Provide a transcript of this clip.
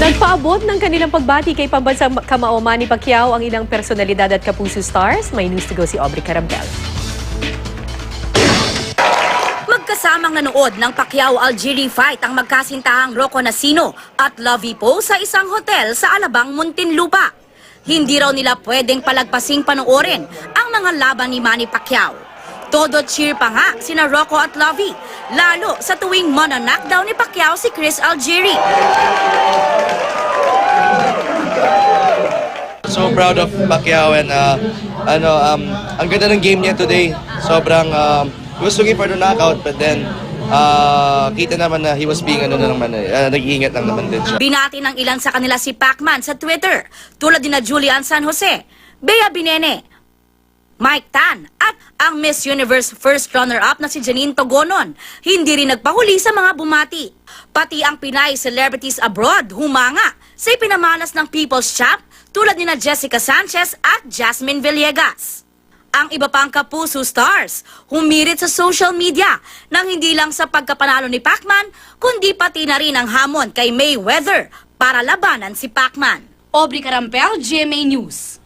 Nagpaabot ng kanilang pagbati kay pambansang kamao Manny Pacquiao ang ilang personalidad at Kapuso stars. May news to go si Aubrey Carampel. Magkasamang nanood ng Pacquiao-Algieri fight ang magkasintahang Rocco Nacino at Lovie Poe sa isang hotel sa Alabang, Muntinlupa. Hindi raw nila pwedeng palagpasing panoorin ang mga laban ni Manny Pacquiao. Todo cheer pa nga sina Rocco at Lovie, lalo sa tuwing mana-knockdown ni Pacquiao si Chris Algieri. So proud of Pacquiao and ang ganda ng game niya today. Sobrang he was looking for the knockout but then kita naman na he was being nag-iingat lang naman din siya. Binati ng ilan sa kanila si Pacman sa Twitter, tulad ni na Julian San Jose, Bea Binene, Mike Tan at ang Miss Universe first runner-up na si Janine Togonon. Hindi rin nagpahuli sa mga bumati. Pati ang Pinay celebrities abroad humanga sa ipinamalas ng People's Champ tulad ni na Jessica Sanchez at Jasmine Villegas. Ang iba pang Kapuso stars humirit sa social media nang hindi lang sa pagkapanalo ni Pacman, kundi pati na rin ang hamon kay Mayweather para labanan si Pacman. Aubrey Carampel, GMA News.